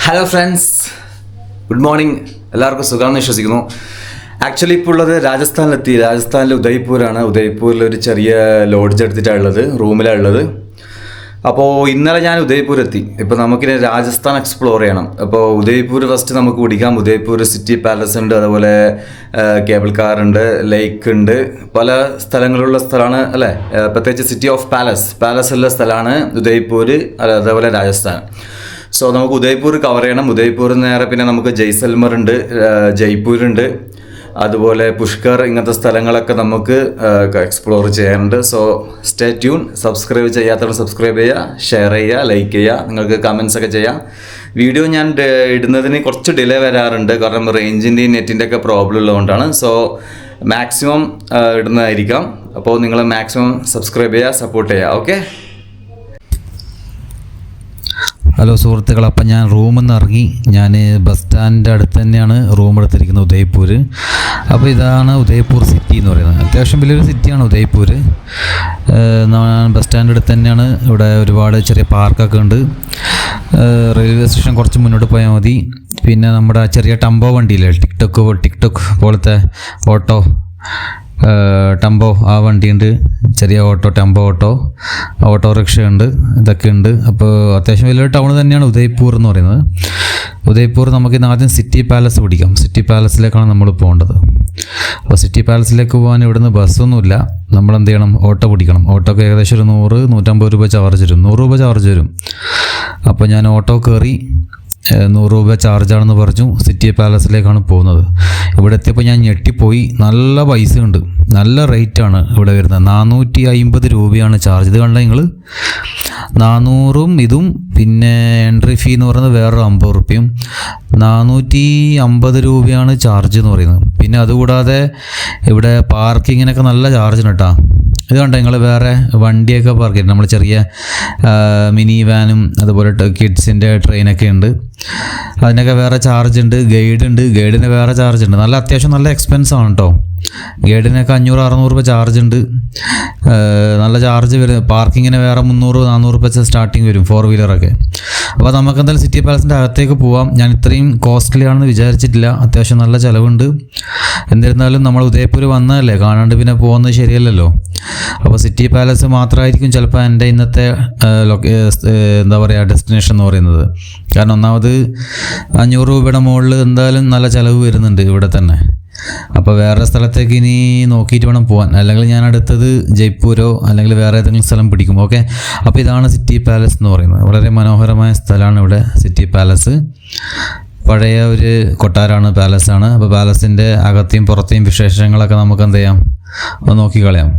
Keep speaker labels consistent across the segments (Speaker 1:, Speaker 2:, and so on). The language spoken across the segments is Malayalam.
Speaker 1: Hello friends, good morning. എല്ലാവർക്കും സുഖമാണെന്ന് വിശ്വസിക്കുന്നു. ആക്ച്വലി ഇപ്പോൾ ഉള്ളത് രാജസ്ഥാനിലെത്തി. രാജസ്ഥാനിലെ ഉദയ്പൂരാണ്. ഉദയ്പൂരിൽ ഒരു ചെറിയ ലോഡ്ജ് എടുത്തിട്ടാണ് ഉള്ളത്, റൂമിലാണ് ഉള്ളത്. അപ്പോൾ ഇന്നലെ ഞാൻ ഉദയ്പൂരെത്തി. ഇപ്പോൾ നമുക്കിനി രാജസ്ഥാൻ എക്സ്പ്ലോർ ചെയ്യണം. അപ്പോൾ ഉദയ്പൂർ ഫസ്റ്റ് നമുക്ക് പിടിക്കാം. ഉദയ്പൂർ സിറ്റി പാലസ് ഉണ്ട്, അതുപോലെ കേബിൾ കാർ ഉണ്ട്, ലേക്ക് ഉണ്ട്, പല സ്ഥലങ്ങളുള്ള സ്ഥലമാണ് അല്ലേ. പ്രത്യേകിച്ച് സിറ്റി ഓഫ് പാലസ് ഉള്ള സ്ഥലമാണ് ഉദയ്പൂർ, അതേപോലെ രാജസ്ഥാൻ. സോ നമുക്ക് ഉദയ്പൂർ കവർ ചെയ്യണം. ഉദയ്പൂർ നേരെ പിന്നെ നമുക്ക് ജയ്സൽമർ ഉണ്ട്, ജയ്പൂരുണ്ട്, അതുപോലെ പുഷ്കർ, ഇങ്ങനത്തെ സ്ഥലങ്ങളൊക്കെ നമുക്ക് എക്സ്പ്ലോർ ചെയ്യാനുണ്ട്. So stay tune. സബ്സ്ക്രൈബ് ചെയ്യാത്തവർ സബ്സ്ക്രൈബ് ചെയ്യുക, ഷെയർ ചെയ്യുക, ലൈക്ക് ചെയ്യുക, നിങ്ങൾക്ക് കമൻസ് ഒക്കെ ചെയ്യാം. വീഡിയോ ഞാൻ ഇടുന്നതിന് കുറച്ച് ഡിലേ വരാറുണ്ട്, കാരണം റേഞ്ചിൻ്റെയും നെറ്റിൻ്റെ ഒക്കെ പ്രോബ്ലം ഉള്ളതുകൊണ്ടാണ്. സോ മാക്സിമം ഇടുന്നതായിരിക്കാം. അപ്പോൾ നിങ്ങൾ മാക്സിമം സബ്സ്ക്രൈബ് ചെയ്യുക, സപ്പോർട്ട് ചെയ്യുക. ഓക്കെ.
Speaker 2: ഹലോ സുഹൃത്തുക്കൾ, അപ്പം ഞാൻ റൂമിൽ നിന്ന് ഇറങ്ങി. ഞാൻ ബസ് സ്റ്റാൻഡിൻ്റെ അടുത്ത് തന്നെയാണ് റൂം എടുത്തിരിക്കുന്നത്, ഉദയ്പൂർ. അപ്പോൾ ഇതാണ് ഉദയ്പൂർ സിറ്റി എന്ന് പറയുന്നത്. അത്യാവശ്യം വലിയൊരു സിറ്റിയാണ് ഉദയ്പൂർ. ബസ് സ്റ്റാൻഡ് അടുത്ത് തന്നെയാണ്. ഇവിടെ ഒരുപാട് ചെറിയ പാർക്കൊക്കെ ഉണ്ട്. റെയിൽവേ സ്റ്റേഷൻ കുറച്ച് മുന്നോട്ട് പോയാൽ മതി. പിന്നെ നമ്മുടെ ചെറിയ ടംബോ വണ്ടിയില്ലേ, ടിക്ടോക്ക് പോലത്തെ ടംബോ, ആ വണ്ടിയുണ്ട്. ചെറിയ ടെമ്പോ ഓട്ടോറിക്ഷ ഉണ്ട്, ഇതൊക്കെ ഉണ്ട്. അപ്പോൾ അത്യാവശ്യം വലിയൊരു ടൗൺ തന്നെയാണ് ഉദയ്പൂർ എന്ന് പറയുന്നത്. ഉദയ്പൂർ നമുക്കിന്ന് ആദ്യം സിറ്റി പാലസ് പിടിക്കാം. സിറ്റി പാലസിലേക്കാണ് നമ്മൾ പോകേണ്ടത്. അപ്പോൾ സിറ്റി പാലസിലേക്ക് പോകാൻ ഇവിടുന്ന് ബസ്സൊന്നുമില്ല. നമ്മൾ എന്ത് ചെയ്യണം? ഓട്ടോ പിടിക്കണം. ഓട്ടോക്ക് ഏകദേശം ഒരു 100-150 രൂപ ചാർജ് വരും. 100 രൂപ ചാർജ് വരും. അപ്പോൾ ഞാൻ ഓട്ടോ കയറി. 100 രൂപ ചാർജാണെന്ന് പറഞ്ഞു. സിറ്റി പാലസിലേക്കാണ് പോകുന്നത്. ഇവിടെ എത്തിയപ്പോൾ ഞാൻ ഞെട്ടിപ്പോയി. നല്ല പൈസ ഉണ്ട്, നല്ല റേറ്റാണ് ഇവിടെ വരുന്നത്. 450 രൂപയാണ് ചാർജ്. ഇത് കണ്ടാൽ നിങ്ങൾ, 400-ഉം ഇതും പിന്നെ എൻട്രി ഫീ എന്ന് പറയുന്നത് വേറെ 50 റുപ്യയും, 450 രൂപയാണ് ചാർജ് എന്ന് പറയുന്നത്. പിന്നെ അതുകൂടാതെ ഇവിടെ പാർക്കിങ്ങിനൊക്കെ നല്ല ചാർജ് ഉണ്ട് കേട്ടോ. ഇത് കണ്ടോ നിങ്ങൾ, വേറെ വണ്ടിയൊക്കെ പാർക്ക് ചെയ്തിട്ടുണ്ട്. നമ്മൾ ചെറിയ മിനി വാനും അതുപോലെ കിഡ്സിൻ്റെ ട്രെയിനൊക്കെ ഉണ്ട്. അതിനൊക്കെ വേറെ ചാർജ് ഉണ്ട്. ഗൈഡിന് വേറെ ചാർജ് ഉണ്ട്. നല്ല അത്യാവശ്യം നല്ല എക്സ്പെൻസാണ് കേട്ടോ. ഗൈഡിനൊക്കെ 500-600 രൂപ ചാർജ് ഉണ്ട്. നല്ല ചാർജ് വരും. പാർക്കിങ്ങിന് വേറെ 300-400 രൂപ സ്റ്റാർട്ടിങ് വരും, 4 വീലറൊക്കെ. അപ്പോൾ നമുക്ക് എന്തായാലും സിറ്റി പാലസിൻ്റെ അകത്തേക്ക് പോവാം. ഞാൻ ഇത്രയും കോസ്റ്റ്ലി ആണെന്ന് വിചാരിച്ചിട്ടില്ല. അത്യാവശ്യം നല്ല ചിലവുണ്ട്. എന്നിരുന്നാലും നമ്മൾ ഉദയ്പൂർ വന്നതല്ലേ, കാണാണ്ട് പിന്നെ പോകുന്നത് ശരിയല്ലല്ലോ. അപ്പോൾ സിറ്റി പാലസ് മാത്രമായിരിക്കും ചിലപ്പോൾ എൻ്റെ ഇന്നത്തെ എന്താ പറയുക ഡെസ്റ്റിനേഷൻ എന്ന് പറയുന്നത്. കാരണം ഒന്നാമത് 500 രൂപയുടെ മുകളിൽ എന്തായാലും നല്ല ചിലവ് വരുന്നുണ്ട് ഇവിടെ തന്നെ. അപ്പോൾ വേറെ സ്ഥലത്തേക്ക് ഇനി നോക്കിയിട്ട് വേണം പോകാൻ. അല്ലെങ്കിൽ ഞാൻ അടുത്തത് ജയ്പൂരോ അല്ലെങ്കിൽ വേറെ ഏതെങ്കിലും സ്ഥലം പിടിക്കും. ഓക്കെ. അപ്പോൾ ഇതാണ് സിറ്റി പാലസ് എന്ന് പറയുന്നത്. വളരെ മനോഹരമായ സ്ഥലമാണ് ഇവിടെ സിറ്റി പാലസ്. പഴയ ഒരു കൊട്ടാരമാണ്, പാലസാണ്. അപ്പോൾ പാലസിൻ്റെ അകത്തെയും പുറത്തെയും വിശേഷങ്ങളൊക്കെ നമുക്ക് എന്ത് ചെയ്യാം, ഒന്ന് നോക്കിക്കളയാം.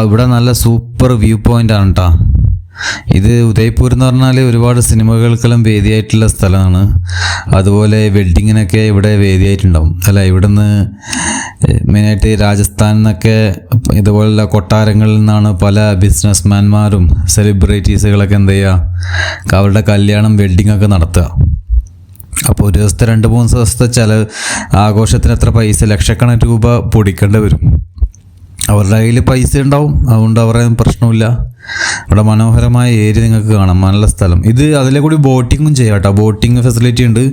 Speaker 2: ഇവിടെ നല്ല സൂപ്പർ വ്യൂ പോയിൻ്റ് ആണ് കേട്ടോ. ഇത് ഉദയ്പൂർ എന്ന് പറഞ്ഞാൽ ഒരുപാട് സിനിമകൾക്കെല്ലാം വേദിയായിട്ടുള്ള സ്ഥലമാണ്. അതുപോലെ വെഡ്ഡിങ്ങിനൊക്കെ ഇവിടെ വേദിയായിട്ടുണ്ടാവും അല്ല. ഇവിടുന്ന് മെയിനായിട്ട് രാജസ്ഥാനിൽ നിന്നൊക്കെ ഇതുപോലുള്ള കൊട്ടാരങ്ങളിൽ നിന്നാണ് പല ബിസിനസ്മാൻമാരും സെലിബ്രിറ്റീസുകളൊക്കെ എന്ത് ചെയ്യുക, അവരുടെ കല്യാണം വെഡ്ഡിങ്ങൊക്കെ നടത്തുക. അപ്പോൾ ഒരു ദിവസത്തെ 2-3 ദിവസത്തെ ആഘോഷത്തിന് എത്ര പൈസ, ലക്ഷക്കണക്കിന് രൂപ പൊടിക്കേണ്ടി വരും. അവരുടെ കയ്യിൽ പൈസ ഉണ്ടാവും, അതുകൊണ്ട് അവരുടെ പ്രശ്നമില്ല. ഇവിടെ മനോഹരമായ ഏരിയ നിങ്ങൾക്ക് കാണാം, നല്ല സ്ഥലം. ഇത് അതിലെ കൂടി ബോട്ടിങ്ങും ചെയ്യാം കേട്ടോ. ബോട്ടിങ് ഫെസിലിറ്റി ഉണ്ട്.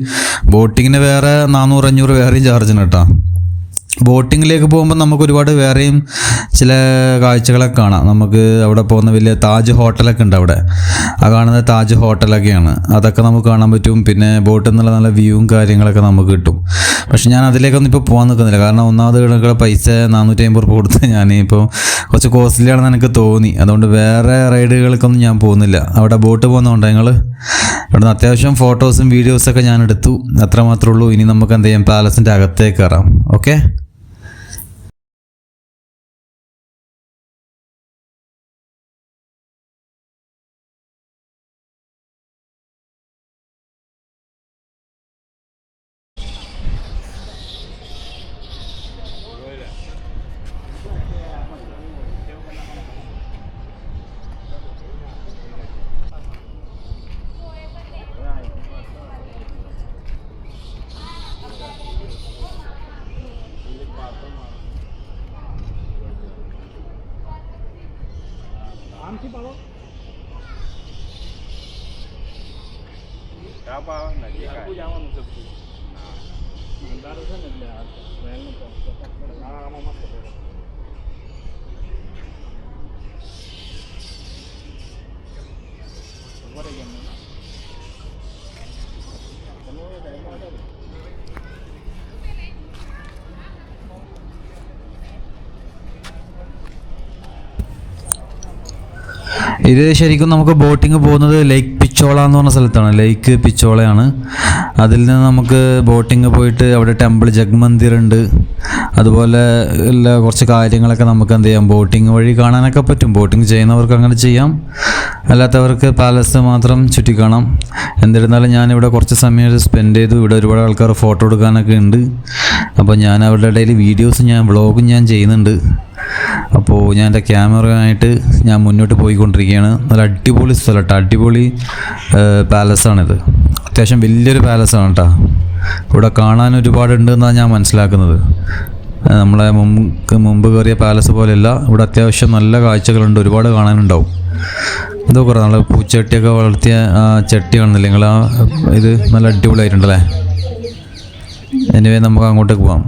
Speaker 2: ബോട്ടിങ്ങിന് വേറെ 400-500 വേറെയും ചാർജ് ഉണ്ട് കേട്ടോ. ബോട്ടിങ്ങിലേക്ക് പോകുമ്പോൾ നമുക്ക് ഒരുപാട് വേറെയും ചില കാഴ്ചകളൊക്കെ കാണാം. നമുക്ക് അവിടെ പോകുന്ന വലിയ താജ് ഹോട്ടലൊക്കെ ഉണ്ട് അവിടെ. ആ കാണുന്ന താജ് ഹോട്ടലൊക്കെയാണ്. അതൊക്കെ നമുക്ക് കാണാൻ പറ്റും. പിന്നെ ബോട്ടിൽ നിന്നുള്ള നല്ല വ്യൂവും കാര്യങ്ങളൊക്കെ നമുക്ക് കിട്ടും. പക്ഷെ ഞാൻ അതിലേക്കൊന്നും ഇപ്പോൾ പോകാൻ നിൽക്കുന്നില്ല. കാരണം ഒന്നാമത് കണക്കുള്ള പൈസ 450 രൂപ കൊടുത്ത് ഞാനിപ്പോൾ കുറച്ച് കോസ്റ്റ്ലി ആണെന്ന് എനിക്ക് തോന്നി. അതുകൊണ്ട് വേറെ റൈഡുകൾക്കൊന്നും ഞാൻ പോകുന്നില്ല. അവിടെ ബോട്ട് പോകുന്നതുകൊണ്ട് ഞങ്ങൾ ഇവിടുന്ന് അത്യാവശ്യം ഫോട്ടോസും വീഡിയോസൊക്കെ ഞാൻ എടുത്തു. അത്ര മാത്രമേ ഉള്ളൂ. ഇനി നമുക്ക് എന്ത് ചെയ്യാം, പാലസിൻ്റെ അകത്തേക്ക് കയറാം. ഓക്കെ. ഇത് ശരിക്കും നമുക്ക് ബോട്ടിങ് പോകുന്നത് ലേക്ക് പിച്ചോള എന്ന് പറഞ്ഞ സ്ഥലത്താണ്. ലേക്ക് പിച്ചോളയാണ്. അതിൽ നിന്ന് നമുക്ക് ബോട്ടിങ് പോയിട്ട് അവിടെ ടെമ്പിൾ ജഗ്മന്ദിർ ഉണ്ട്. അതുപോലെ എല്ലാ കുറച്ച് കാര്യങ്ങളൊക്കെ നമുക്ക് എന്ത് ചെയ്യാം, ബോട്ടിങ് വഴി കാണാനൊക്കെ പറ്റും. ബോട്ടിങ് ചെയ്യുന്നവർക്ക് അങ്ങനെ ചെയ്യാം, അല്ലാത്തവർക്ക് പാലസ് മാത്രം ചുറ്റിക്കാണാം. എന്നിരുന്നാലും ഞാനിവിടെ കുറച്ച് സമയം സ്പെൻഡ് ചെയ്തു. ഇവിടെ ഒരുപാട് ആൾക്കാർ ഫോട്ടോ എടുക്കാനൊക്കെ ഉണ്ട്. അപ്പോൾ ഞാൻ അവരുടെ ഇടയിൽ വീഡിയോസ് വ്ളോഗും ഞാൻ ചെയ്യുന്നുണ്ട്. അപ്പോൾ ഞാൻ എൻ്റെ ക്യാമറയായിട്ട് ഞാൻ മുന്നോട്ട് പോയിക്കൊണ്ടിരിക്കുകയാണ്. നല്ല അടിപൊളി സ്ഥലം കേട്ടോ, അടിപൊളി പാലസാണിത്. അത്യാവശ്യം വലിയൊരു പാലസാണ് കേട്ടോ. ഇവിടെ കാണാൻ ഒരുപാടുണ്ടെന്നാണ് ഞാൻ മനസ്സിലാക്കുന്നത്. നമ്മളെ മുമ്പ് കയറിയ പാലസ് പോലെയല്ല, ഇവിടെ അത്യാവശ്യം നല്ല കാഴ്ചകളുണ്ട്, ഒരുപാട് കാണാനുണ്ടാവും. ഇതൊക്കെ കുറേ നല്ല പൂച്ചട്ടിയൊക്കെ വളർത്തിയ ചട്ടി കാണുന്നില്ല നിങ്ങൾ? ഇത് നല്ല അടിപൊളിയായിട്ടുണ്ടല്ലേ. എനിവേ നമുക്ക് അങ്ങോട്ടേക്ക് പോകാം.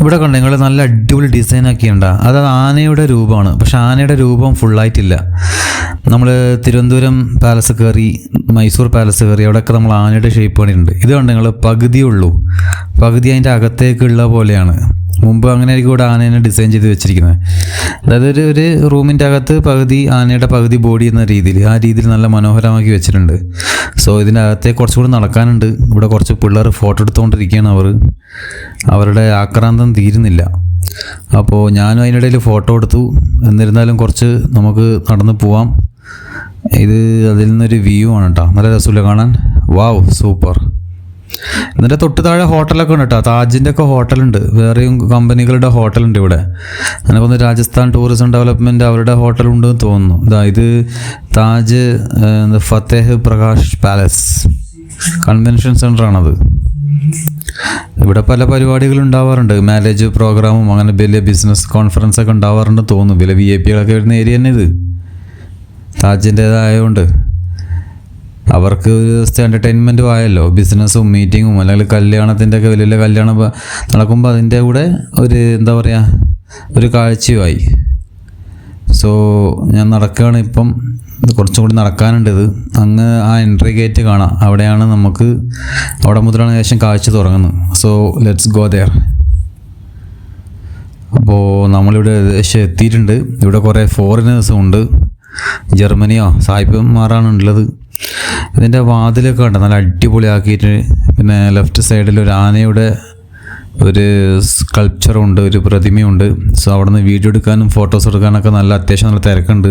Speaker 2: ഇവിടെ കണ്ടു നിങ്ങൾ, നല്ല അടിപൊളി ഡിസൈനൊക്കെ ഉണ്ട്. അത് ആനയുടെ രൂപമാണ്, പക്ഷെ ആനയുടെ രൂപം ഫുള്ളായിട്ടില്ല. നമ്മൾ തിരുവനന്തപുരം പാലസ് കയറി, മൈസൂർ പാലസ് കയറി, അവിടെയൊക്കെ നമ്മൾ ആനയുടെ ഷേപ്പ് കണ്ടിട്ടുണ്ട്. ഇത് കണ്ടു നിങ്ങൾ, പകുതിയേ ഉള്ളൂ, പകുതി അതിൻ്റെ അകത്തേക്കുള്ള പോലെയാണ്. മുമ്പ് അങ്ങനെ ആയിരിക്കും ഇവിടെ ആനേനെ ഡിസൈൻ ചെയ്ത് വെച്ചിരിക്കുന്നത്. അതായത് ഒരു റൂമിൻ്റെ അകത്ത് പകുതി ആനയുടെ പകുതി ബോഡി എന്ന രീതിയിൽ, ആ രീതിയിൽ നല്ല മനോഹരമാക്കി വെച്ചിട്ടുണ്ട്. സോ ഇതിൻ്റെ അകത്തേക്ക് കുറച്ചുകൂടി നടക്കാനുണ്ട്. ഇവിടെ കുറച്ച് പിള്ളേർ ഫോട്ടോ എടുത്തുകൊണ്ടിരിക്കുകയാണ്. അവരുടെ ആക്രാന്തം തീരുന്നില്ല. അപ്പോൾ ഞാനും അതിനിടയിൽ ഫോട്ടോ എടുത്തു. എന്നിരുന്നാലും കുറച്ച് നമുക്ക് നടന്ന് പോവാം. ഇത് അതിൽ നിന്നൊരു വ്യൂ ആണ് കേട്ടോ, നല്ല രസമില്ല കാണാൻ. വാവ്, സൂപ്പർ. എന്നിട്ട് തൊട്ട് താഴെ ഹോട്ടലൊക്കെ ഉണ്ട് കേട്ടോ. താജിൻ്റെ ഒക്കെ ഹോട്ടലുണ്ട്, വേറെയും കമ്പനികളുടെ ഹോട്ടലുണ്ട് ഇവിടെ. എനിക്കൊന്ന് രാജസ്ഥാൻ ടൂറിസം ഡെവലപ്മെൻറ്റ് അവരുടെ ഹോട്ടലുണ്ടെന്ന് തോന്നുന്നു. ഇത് താജ് ഫത്തേഹ് പ്രകാശ് പാലസ് കൺവെൻഷൻ സെൻ്ററാണത്. ഇവിടെ പല പരിപാടികളും ഉണ്ടാവാറുണ്ട്, മാരേജ് പ്രോഗ്രാമും അങ്ങനെ വലിയ ബിസിനസ് കോൺഫറൻസ് ഒക്കെ ഉണ്ടാവാറുണ്ടെന്ന് തോന്നുന്നു. വലിയ VIP വരുന്ന ഏരിയ തന്നെ ഇത്, താജിൻ്റേതായതുകൊണ്ട്. അവർക്ക് ഒരു ദിവസത്തെ എൻ്റർടൈൻമെൻറ്റും ആയല്ലോ, ബിസിനസ്സും മീറ്റിങ്ങും അല്ലെങ്കിൽ കല്യാണത്തിൻ്റെ ഒക്കെ വലിയ വലിയ കല്യാണം നടക്കുമ്പോൾ അതിൻ്റെ കൂടെ ഒരു എന്താ പറയുക, ഒരു കാഴ്ചയുമായി. സോ ഞാൻ നടക്കുകയാണ് ഇപ്പം. കുറച്ചും കൂടി നടക്കാനുണ്ട്. ഇത് അങ്ങ് ആ എൻട്രി ഗേറ്റ് കാണാം, അവിടെയാണ് നമുക്ക്, അവിടെ മുതലാണ് ഏകദേശം കാഴ്ച തുടങ്ങുന്നത്. So let's go there. അപ്പോൾ നമ്മളിവിടെ ഏകദേശം എത്തിയിട്ടുണ്ട്. ഇവിടെ കുറേ ഫോറിനേഴ്സും ഉണ്ട്, ജർമ്മനിയോ സായിപ്പന്മാരാണ് ഉള്ളത്. ഇതിൻ്റെ വാതിലൊക്കെ ഉണ്ട്, നല്ല അടിപൊളിയാക്കിയിട്ട്. പിന്നെ ലെഫ്റ്റ് സൈഡിൽ ഒരു ആനയുടെ ഒരു സ്കൾപ്ചറുണ്ട്, ഒരു പ്രതിമയുണ്ട്. സോ അവിടെ നിന്ന് വീഡിയോ എടുക്കാനും ഫോട്ടോസ് എടുക്കാനൊക്കെ അത്യാവശ്യം നല്ല തിരക്കുണ്ട്.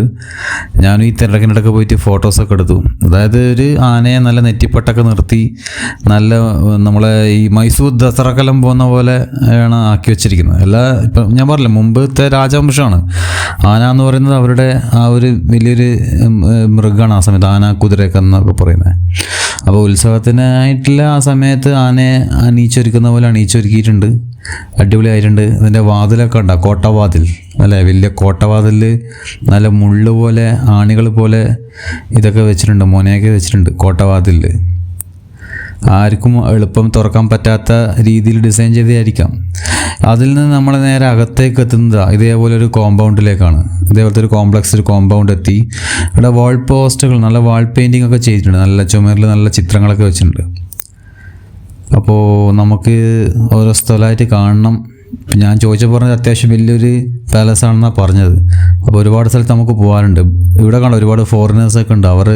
Speaker 2: ഞാനും ഈ തിരക്കിനിടയ്ക്ക് പോയിട്ട് ഫോട്ടോസൊക്കെ എടുത്തു. അതായത് ഒരു ആനയെ നല്ല നെറ്റിപ്പട്ടൊക്കെ നിർത്തി, നല്ല നമ്മളെ ഈ മൈസൂർ ദസറക്കെല്ലാം പോകുന്ന പോലെ ആണ് ആക്കി വെച്ചിരിക്കുന്നത്. ഇപ്പം ഞാൻ പറഞ്ഞില്ല, മുമ്പത്തെ രാജവംശമാണ് ആന എന്ന് പറയുന്നത്. അവരുടെ ആ ഒരു വലിയൊരു മൃഗമാണ് ആ സമയത്ത്, ആന കുതിരയൊക്കെ എന്നൊക്കെ പറയുന്നത്. അപ്പോൾ ഉത്സവത്തിനായിട്ടുള്ള ആ സമയത്ത് ആനയെ അണിയിച്ചൊരുക്കുന്ന പോലെ അണിയിച്ചൊരുക്കിയിട്ടുണ്ട്. അടിപൊളിയായിട്ടുണ്ട്. ഇതിൻ്റെ വാതിലൊക്കെ ഉണ്ടോ, കോട്ടവാതിൽ അല്ലേ, വലിയ കോട്ടവാതിൽ, നല്ല മുള്ള് പോലെ ആണികൾ പോലെ ഇതൊക്കെ വെച്ചിട്ടുണ്ട്, മോനയൊക്കെ വെച്ചിട്ടുണ്ട് കോട്ടവാതിൽ. ആർക്കും എളുപ്പം തുറക്കാൻ പറ്റാത്ത രീതിയിൽ ഡിസൈൻ ചെയ്തായിരിക്കാം. അതിൽ നിന്ന് നമ്മൾ നേരെ അകത്തേക്ക് എത്തുന്നത് ഇതേപോലെ ഒരു കോമ്പൗണ്ടിലേക്കാണ്. ഇതേപോലത്തെ ഒരു കോംപ്ലക്സ്, ഒരു കോമ്പൗണ്ട് എത്തി. ഇവിടെ വാൾ പോസ്റ്റുകൾ, നല്ല വാൾ പെയിൻറ്റിംഗ് ഒക്കെ ചെയ്തിട്ടുണ്ട്, നല്ല ചുമരിൽ നല്ല ചിത്രങ്ങളൊക്കെ വെച്ചിട്ടുണ്ട്. അപ്പോൾ നമുക്ക് ഓരോ സ്ഥലമായിട്ട് കാണണം. ഞാൻ ചോദിച്ചപ്പോൾ പറഞ്ഞത് അത്യാവശ്യം വലിയൊരു പാലസ് ആണെന്നാണ് പറഞ്ഞത്. അപ്പോൾ ഒരുപാട് സ്ഥലത്ത് നമുക്ക് പോകാറുണ്ട്. ഇവിടെ കാണാം ഒരുപാട് ഫോറിനേഴ്സൊക്കെ ഉണ്ട്. അവർ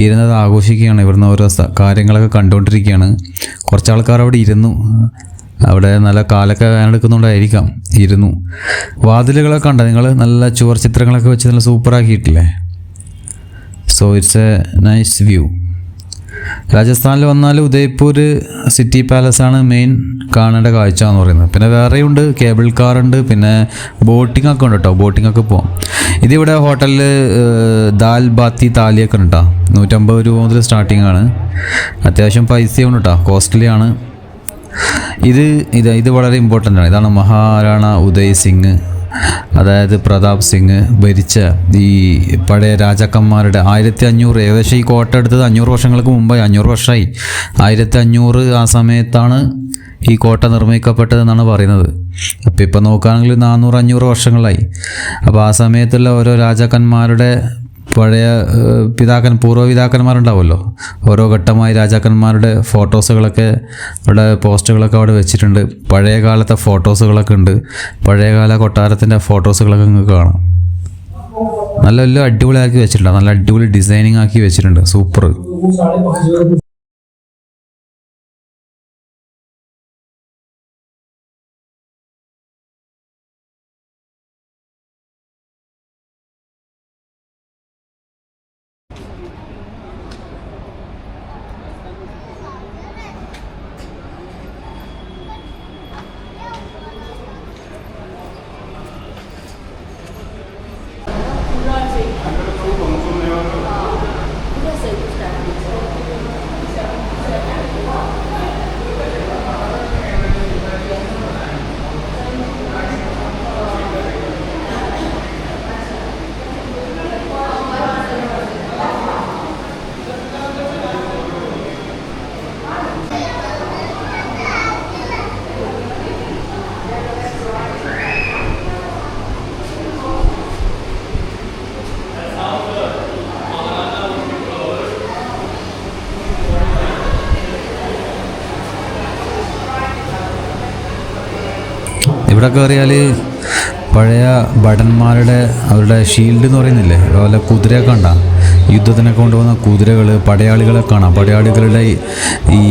Speaker 2: ഇരുന്നത് ആഘോഷിക്കുകയാണ്, ഇവിടുന്ന് ഓരോ കാര്യങ്ങളൊക്കെ കണ്ടുകൊണ്ടിരിക്കുകയാണ്. കുറച്ച് ആൾക്കാർ അവിടെ ഇരുന്നു, അവിടെ നല്ല കാലൊക്കെ വേനെടുക്കുന്നുണ്ടായിരിക്കാം, ഇരുന്നു. വാതിലുകളൊക്കെ ഉണ്ട് നിങ്ങൾ, നല്ല ചുവർ ചിത്രങ്ങളൊക്കെ വെച്ച് നല്ല സൂപ്പറാക്കിയിട്ടില്ലേ. So it's a nice view. രാജസ്ഥാനിൽ വന്നാൽ ഉദയ്പൂർ സിറ്റി പാലസാണ് മെയിൻ കാണേണ്ട കാഴ്ച എന്ന് പറയുന്നത്. പിന്നെ വേറെയുണ്ട്, കേബിൾ കാർ ഉണ്ട്, പിന്നെ ബോട്ടിംഗ് ഒക്കെ ഉണ്ട് കേട്ടോ. ബോട്ടിംഗ് ഒക്കെ പോകാം. ഇതിവിടെ ഹോട്ടലിൽ ദാൽ ബാത്തി താലിയൊക്കെ ഉണ്ട് കേട്ടോ. 150 രൂപ മുതൽ സ്റ്റാർട്ടിംഗ് ആണ്. അത്യാവശ്യം പൈസയുണ്ട് കേട്ടോ, കോസ്റ്റ്ലി ആണ്. ഇത് വളരെ ഇമ്പോർട്ടൻ്റ് ആണ്. ഇതാണ് മഹാരാണ ഉദയ് സിംഗ്, അതായത് പ്രതാപ് സിംഗ് ഭരിച്ച ഈ പഴയ രാജാക്കന്മാരുടെ 1500, ഏകദേശം ഈ കോട്ട എടുത്തത് 500 വർഷങ്ങൾക്ക് മുമ്പായി. 500 വർഷമായി. 1500 ആ സമയത്താണ് ഈ കോട്ട നിർമ്മിക്കപ്പെട്ടതെന്നാണ് പറയുന്നത്. അപ്പോൾ ഇപ്പോൾ നോക്കുകയാണെങ്കിൽ 400-500 വർഷങ്ങളായി. അപ്പോൾ ആ സമയത്തുള്ള ഓരോ രാജാക്കന്മാരുടെ പഴയ പൂർവ്വപിതാക്കന്മാരുണ്ടാവുമല്ലോ, ഓരോ ഘട്ടമായി രാജാക്കന്മാരുടെ ഫോട്ടോസുകളൊക്കെ ഇവിടെ, പോസ്റ്റുകളൊക്കെ അവിടെ വെച്ചിട്ടുണ്ട്. പഴയ കാലത്തെ ഫോട്ടോസുകളൊക്കെ ഉണ്ട്. പഴയകാല കൊട്ടാരത്തിൻ്റെ ഫോട്ടോസുകളൊക്കെ നിങ്ങൾക്ക് കാണാം. നല്ല അടിപൊളിയാക്കി വെച്ചിട്ടുണ്ട്, നല്ല അടിപൊളി ഡിസൈനിങ് ആക്കി വെച്ചിട്ടുണ്ട്. സൂപ്പർ. ഇവിടെ കയറിയാൽ പഴയ ഭടന്മാരുടെ അവരുടെ ഷീൽഡ് എന്ന് പറയുന്നില്ലേ, അതുപോലെ കുതിരയൊക്കെ ഉണ്ടാകും. യുദ്ധത്തിനൊക്കെ കൊണ്ടുപോകുന്ന കുതിരകൾ, പടയാളികളെ കാണാം. പടയാളികളുടെ ഈ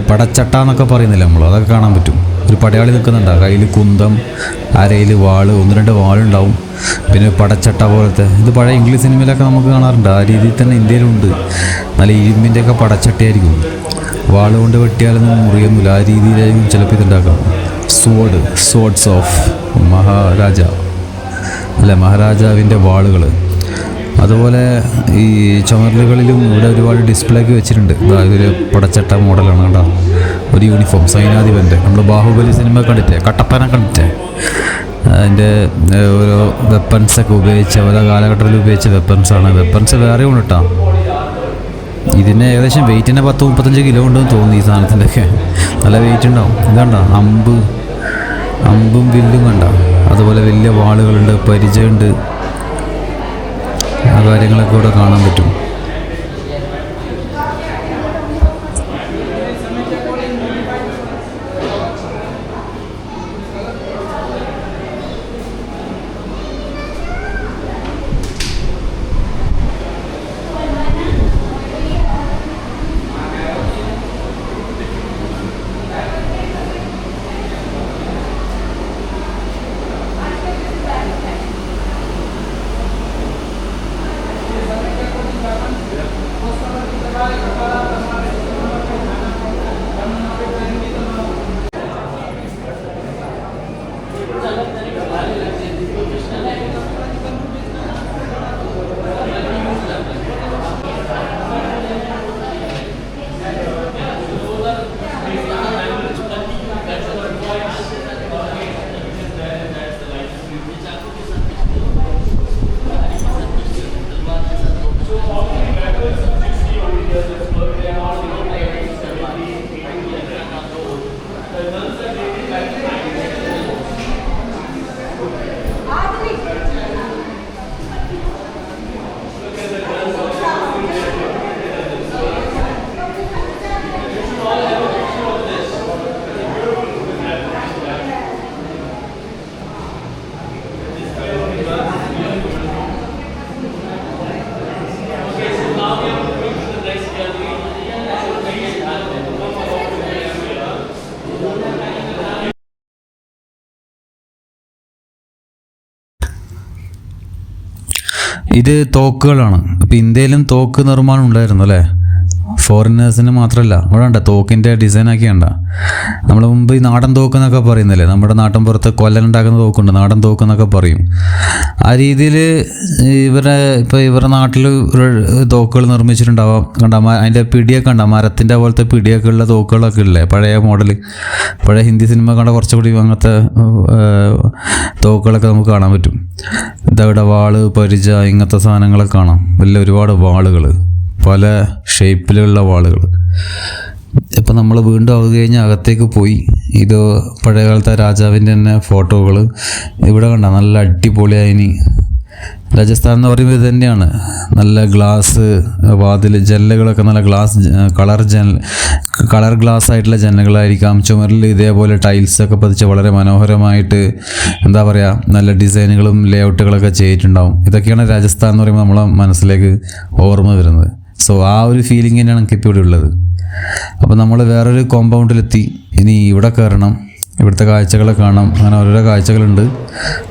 Speaker 2: പടച്ചട്ട എന്നൊക്കെ പറയുന്നില്ല നമ്മൾ, അതൊക്കെ കാണാൻ പറ്റും. ഒരു പടയാളി നിൽക്കുന്നുണ്ടാവും, കയ്യിൽ കുന്തം, അരയിൽ വാള്, 1-2 വാളുണ്ടാവും. പിന്നെ പടച്ചട്ട പോലത്തെ, ഇത് പഴയ ഇംഗ്ലീഷ് സിനിമയിലൊക്കെ നമുക്ക് കാണാറുണ്ട്. ആ രീതിയിൽ തന്നെ ഇന്ത്യയിലുണ്ട്. നല്ല ഇരുമ്പിൻ്റെയൊക്കെ പടച്ചട്ടയായിരിക്കും. വാള് കൊണ്ട് വെട്ടിയാലൊന്നും മുറിയൊന്നുമില്ല, ആ രീതിയിലായിരിക്കും ചിലപ്പോൾ ഇതുണ്ടാക്കാം. Swords of മഹാരാജാവിൻ്റെ വാളുകൾ. അതുപോലെ ഈ ചുമരുകളിലും ഇവിടെ ഒരുപാട് ഡിസ്പ്ലേക്ക് വെച്ചിട്ടുണ്ട്. ഇതൊരു പടച്ചട്ട മോഡലാണ് കേട്ടോ. ഒരു യൂണിഫോം സൈനാധിപൻ്റെ, നമ്മൾ ബാഹുബലി സിനിമ കണ്ടിട്ടേ, കട്ടപ്പന കണ്ടിട്ടേ, അതിൻ്റെ ഓരോ വെപ്പൺസൊക്കെ ഉപയോഗിച്ച് ഓരോ കാലഘട്ടത്തിൽ ഉപയോഗിച്ച വെപ്പൺസാണ്. വെപ്പൺസ് വേറെ ഉണ്ട് കേട്ടോ. ഇതിന് ഏകദേശം വെയിറ്റിനെ 10-35 കിലോ ഉണ്ടെന്ന് തോന്നി. ഈ സാധനത്തിൻ്റെയൊക്കെ നല്ല വെയിറ്റ് ഉണ്ടാവും. ഇതാണ്ടോ അമ്പും വില്ലും കണ്ട, അതുപോലെ വലിയ വാളുകളുണ്ട്, പരിചയമുണ്ട്. ആ കാര്യങ്ങളൊക്കെ ഇവിടെ കാണാൻ പറ്റും. ഇത് തോക്കുകളാണ്. അപ്പോൾ ഇന്ത്യയിലും തോക്ക് നിർമ്മാണം ഉണ്ടായിരുന്നു അല്ലേ. ഫോറിനേഴ്സിന് മാത്രമല്ല. ഇവിടെ ഉണ്ട് തോക്കിൻ്റെ ഡിസൈനൊക്കെ ഉണ്ട്. നമ്മൾ മുമ്പ് ഈ നാടൻ തോക്ക് എന്നൊക്കെ പറയുന്നില്ലേ, നമ്മുടെ നാട്ടിൻ പുറത്ത് കൊല്ലനുണ്ടാക്കുന്ന തോക്കുണ്ട്, നാടൻ തോക്ക് എന്നൊക്കെ പറയും. ആ രീതിയിൽ ഇവരുടെ നാട്ടിൽ തോക്കുകൾ നിർമ്മിച്ചിട്ടുണ്ടാവാം. അതിൻ്റെ പിടിയൊക്കെ ഉണ്ടാവും, മരത്തിൻ്റെ പോലത്തെ പിടിയൊക്കെ ഉള്ള തോക്കുകളൊക്കെ ഇല്ലേ, പഴയ മോഡൽ. പഴയ ഹിന്ദി സിനിമ കണ്ട കുറച്ചുകൂടി അങ്ങനത്തെ തോക്കുകളൊക്കെ നമുക്ക് കാണാൻ പറ്റും. ഇതവിടെ വാള്, പരിച, ഇങ്ങനത്തെ സാധനങ്ങളൊക്കെ കാണാം. വലിയ ഒരുപാട് വാളുകൾ, പല ഷേപ്പിലുള്ള വാളുകൾ. ഇപ്പം നമ്മൾ വീണ്ടും അത് കഴിഞ്ഞ് അകത്തേക്ക് പോയി. ഇത് പഴയകാലത്തെ രാജാവിൻ്റെ തന്നെ ഫോട്ടോകൾ ഇവിടെ കണ്ട. നല്ല അടിപൊളിയായിനി. രാജസ്ഥാൻ എന്ന് പറയുമ്പോൾ ഇത് തന്നെയാണ്. നല്ല ഗ്ലാസ് വാതിൽ, ജനലുകളൊക്കെ നല്ല കളർ ഗ്ലാസ് ആയിട്ടുള്ള ജനലുകളായിരിക്കാം. ചുമരിൽ ഇതേപോലെ ടൈൽസൊക്കെ പതിച്ച് വളരെ മനോഹരമായിട്ട് എന്താ പറയുക, നല്ല ഡിസൈനുകളും ലേഔട്ടുകളൊക്കെ ചെയ്തിട്ടുണ്ടാവും. ഇതൊക്കെയാണ് രാജസ്ഥാൻ എന്ന് പറയുമ്പോൾ നമ്മളെ മനസ്സിലേക്ക് ഓർമ്മ വരുന്നത്. സോ ആ ഒരു ഫീലിംഗ് തന്നെയാണ് എനിക്കിപ്പോൾ ഇവിടെ ഉള്ളത്. അപ്പോൾ നമ്മൾ വേറൊരു കോമ്പൗണ്ടിലെത്തി. ഇനി ഇവിടെ കയറണം, ഇവിടുത്തെ കാഴ്ചകളൊക്കെ കാണാം. അങ്ങനെ ഓരോരോ കാഴ്ചകളുണ്ട്.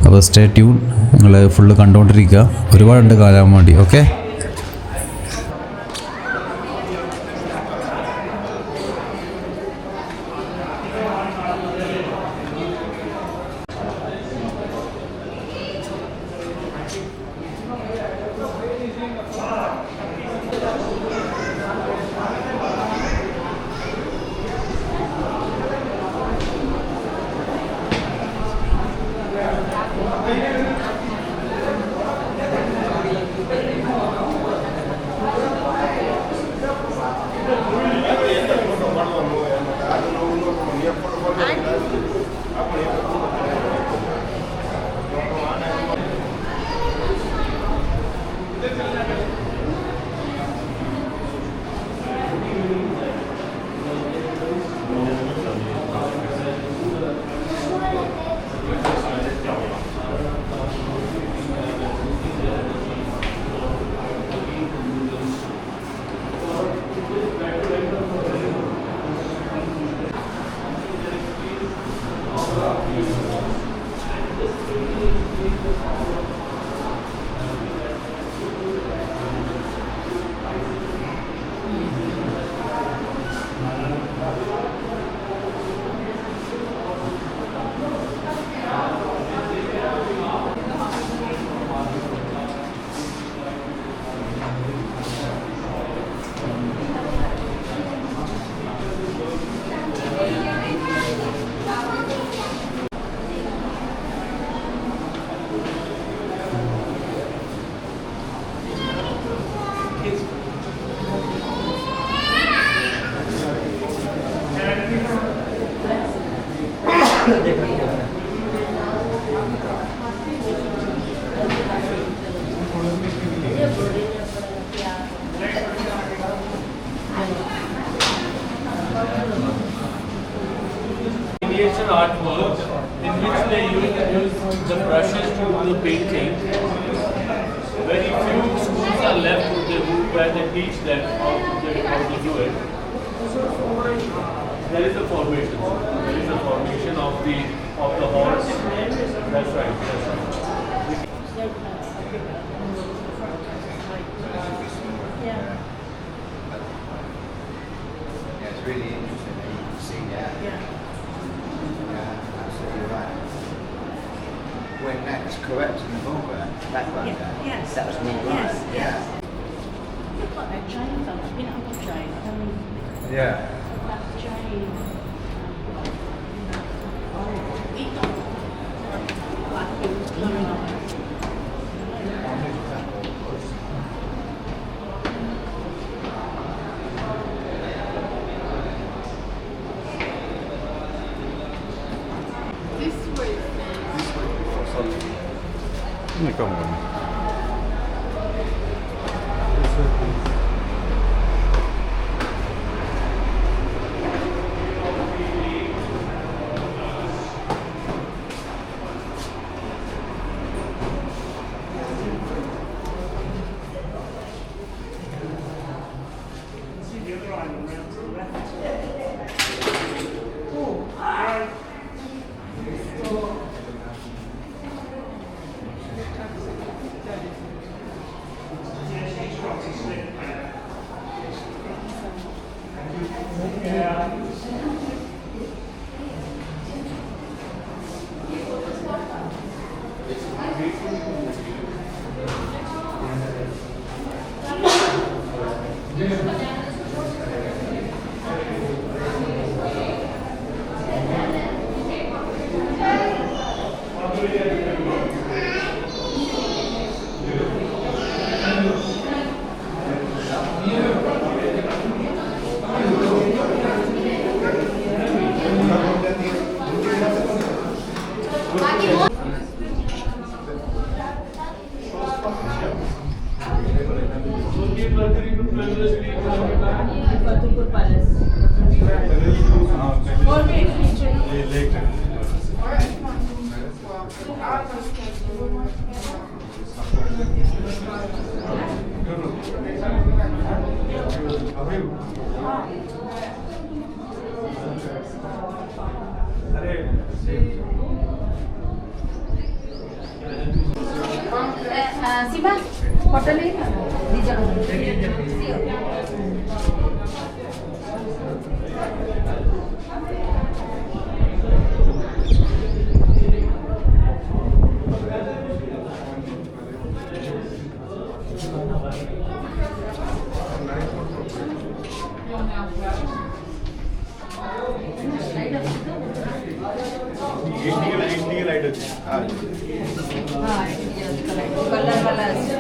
Speaker 2: അപ്പോൾ സ്റ്റേ ട്യൂൺ, നിങ്ങൾ ഫുള്ള് കണ്ടുകൊണ്ടിരിക്കുക. ഒരുപാടുണ്ട് കാണാൻ വേണ്ടി. Okay.
Speaker 3: Miniature artwork in which they use the brushes to do the painting. Very few schools are left where they teach them how to do it. There is a formation. There is a formation of the horse. That's right. That's right.
Speaker 4: Yeah, it's really interesting that you can see that.
Speaker 5: Yeah.
Speaker 4: Yeah, absolutely right. When that's correct in the background there,
Speaker 5: Yes.
Speaker 4: that was more right.
Speaker 5: Yes,
Speaker 4: Yeah.
Speaker 5: yes. Look like that chain though, you know, not chain, I mean,
Speaker 4: Yeah.
Speaker 5: that chain. Fatehpur Palace. Siva, hotel है ना? कलर वाला colour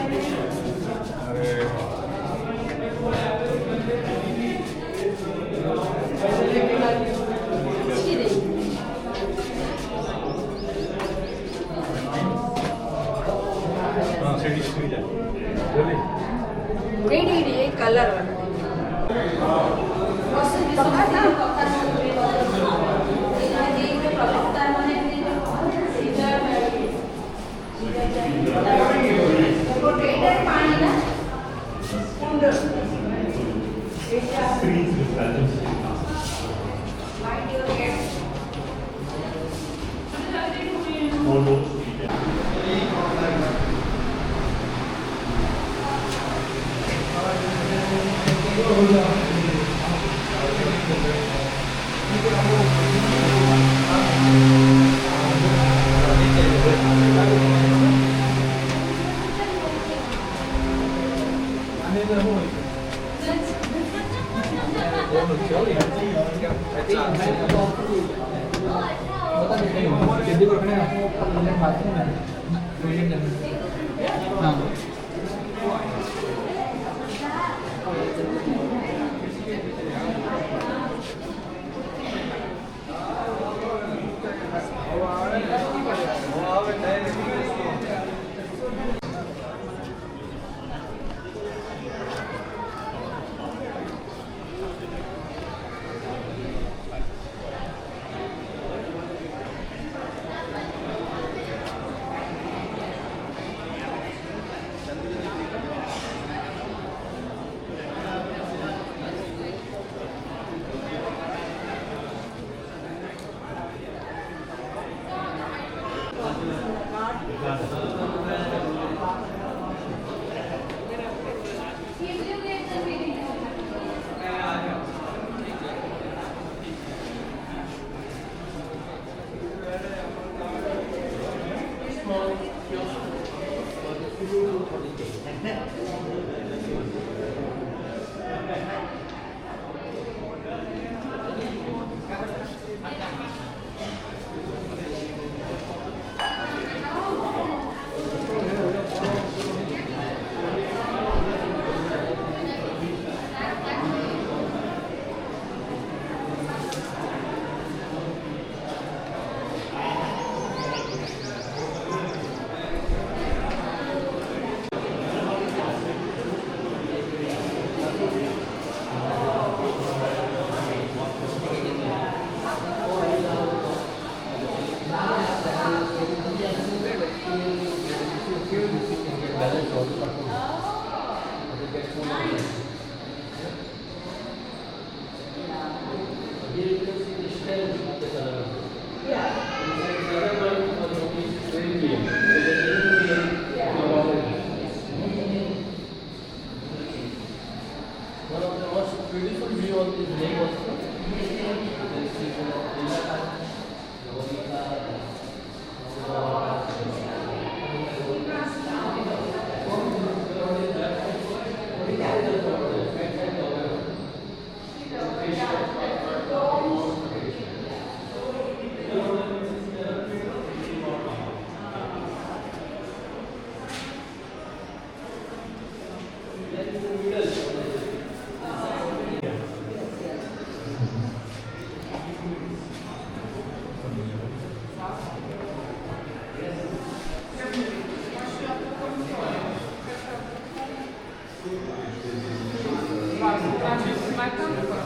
Speaker 6: matin, quoi.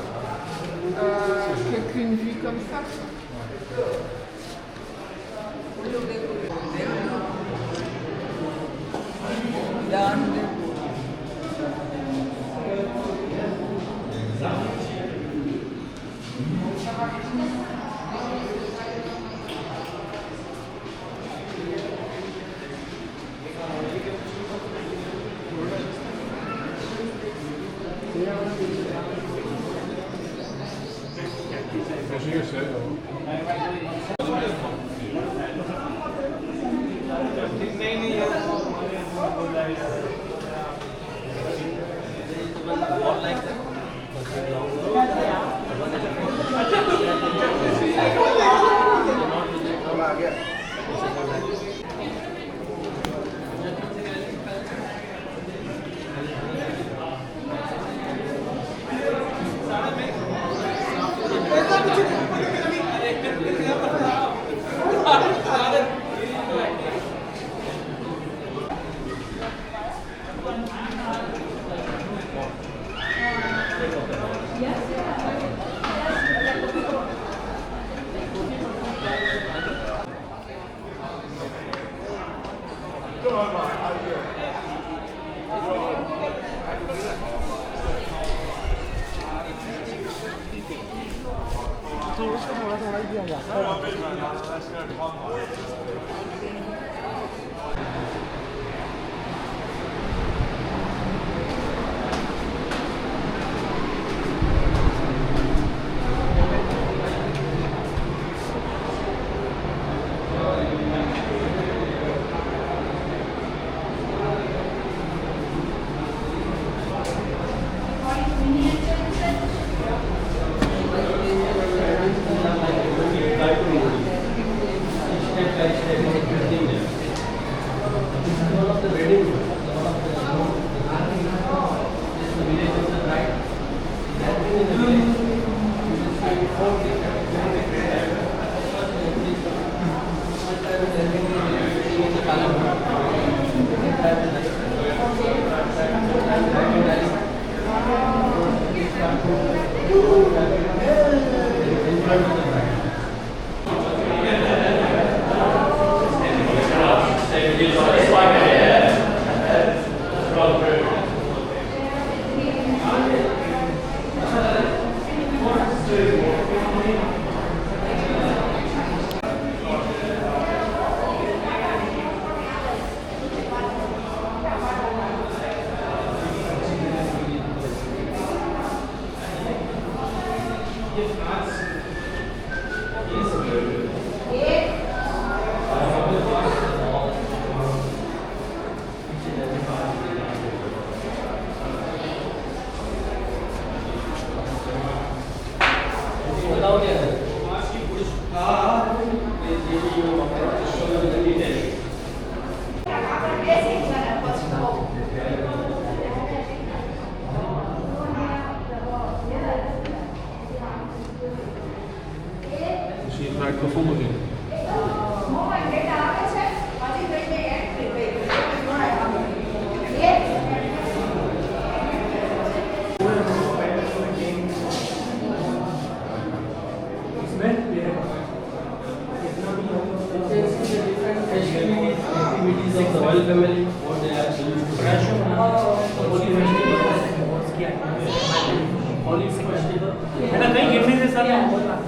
Speaker 6: Qu'une vue comme ça.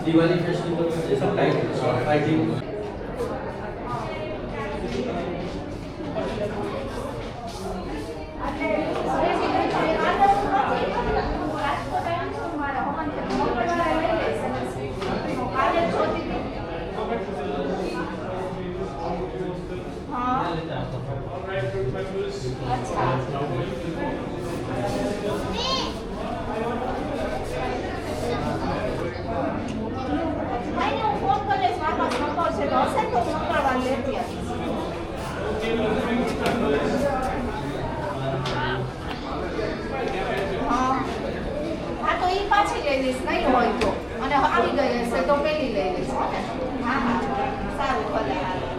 Speaker 7: Diwali festival जैसा लाइटिंग
Speaker 8: પાછી લઈ લઈશ નહીં હોય તો અને આવી ગઈ હશે તો પેલી લઈ લઈશ હા હા સારું ભલે હાલો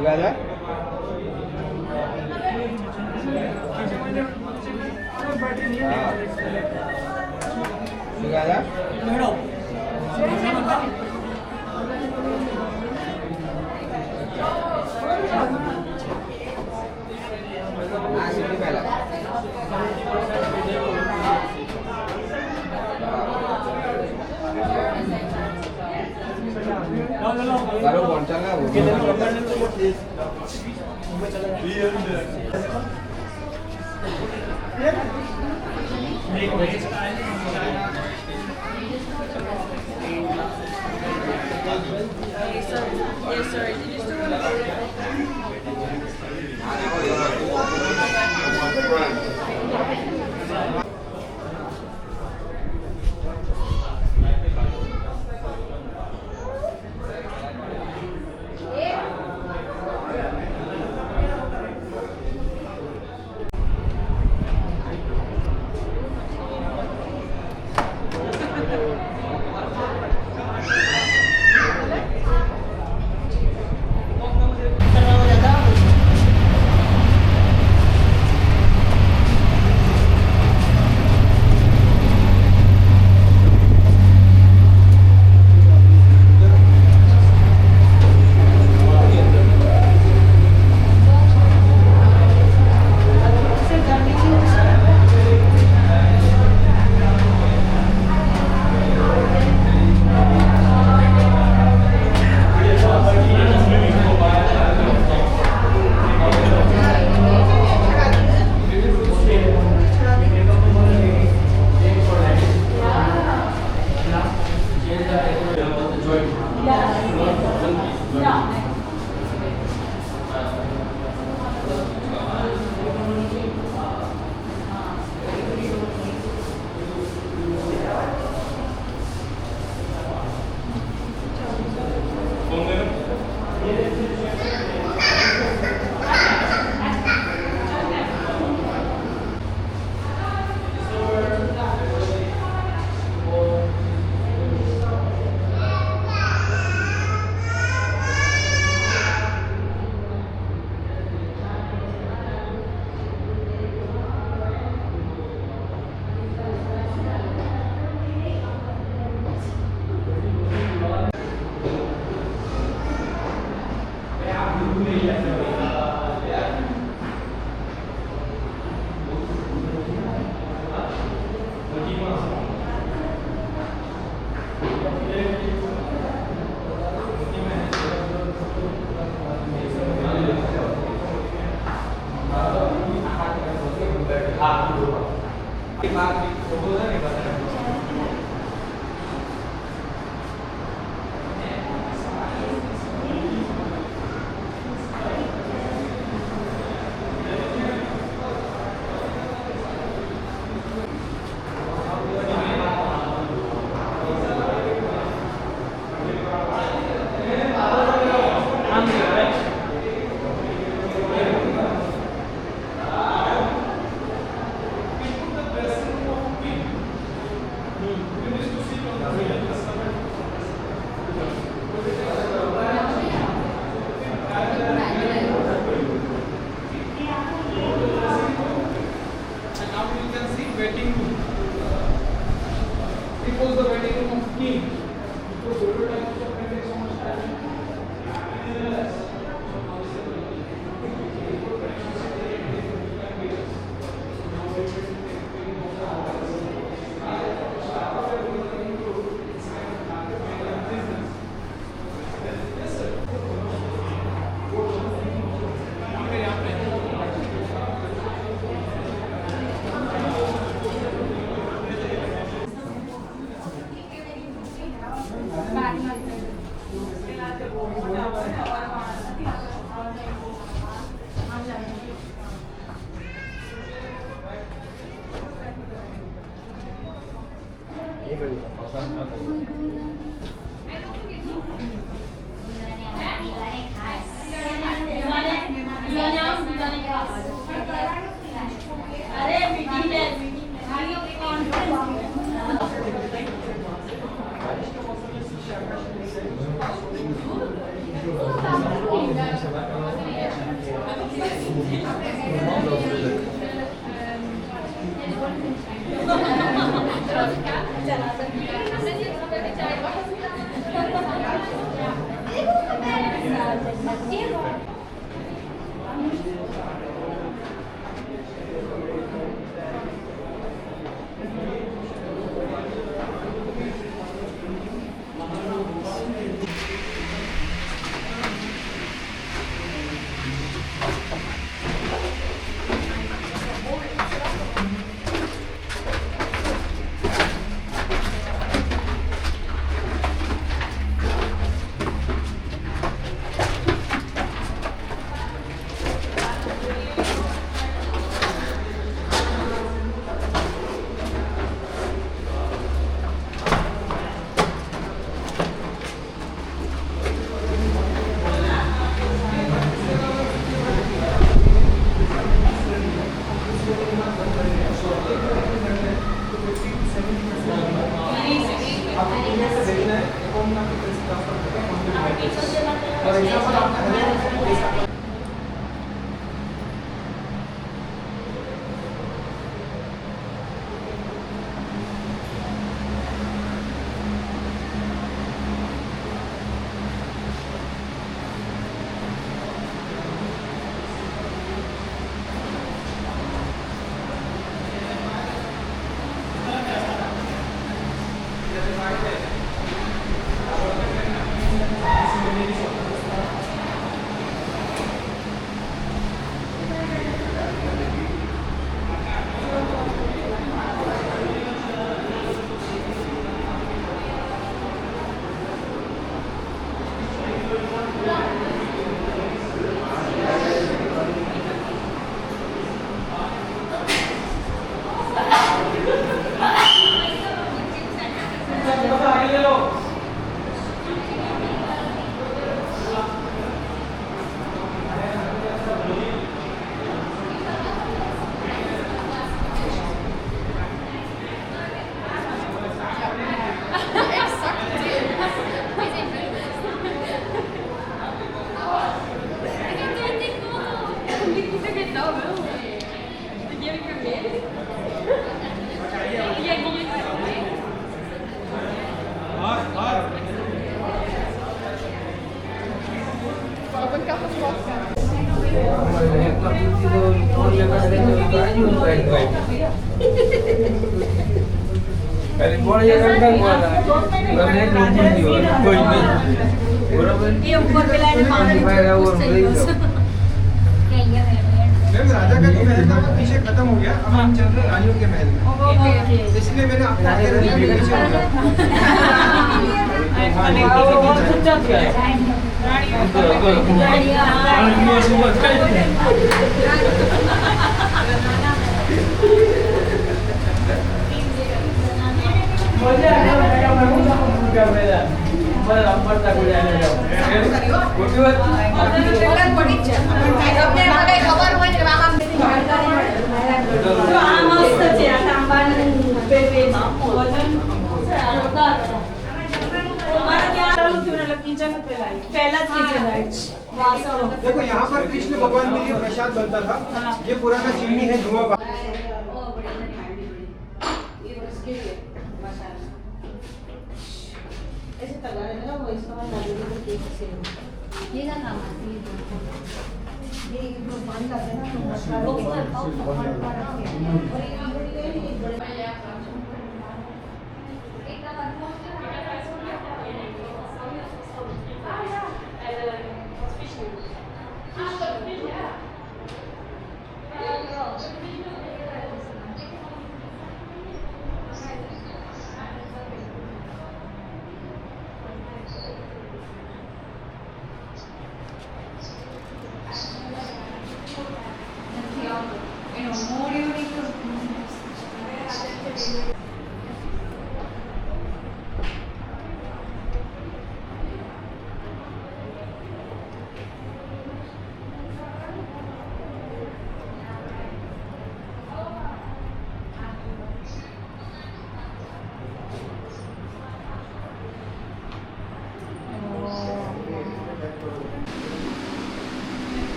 Speaker 4: Together? Together? Así primero. Baru bonceng lah.
Speaker 8: Ini
Speaker 4: राजा का जो महल था वो पीछे खत्म हो गया, अब हम चल रहे हैं रानियों के महल में, इसलिए मैंने आपको आगे रख दिया पीछे हो देखो यहाँ पर कृष्ण भगवान के लिए प्रसाद बनता था, ये पुराना चिमनी है धुआं
Speaker 8: ये ना काम ये जो पानी का है ना more unique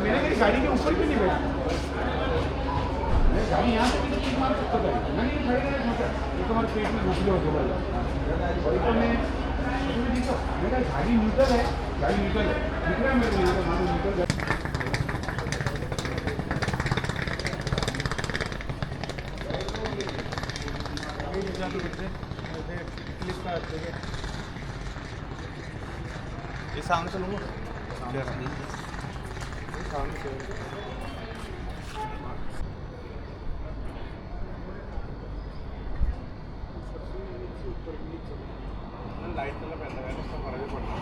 Speaker 4: मेरे गाड़ी के ऊपर भी नहीं बैठा, गाड़ी यहाँ से भी मार सकता था, मैंने ये खड़े खड़े सोचा ये तुम्हारे पेट में घुस गया होगा और तो मैं मेरा गाड़ी न्यूट्रल है, गाड़ी न्यूट्रल है, दिख रहा है मेरे को यहाँ पे मानो न्यूट्रल ये सामने चलो सामने चलो लाइट वाला पहनना है उसका फर्क भी पड़ता है।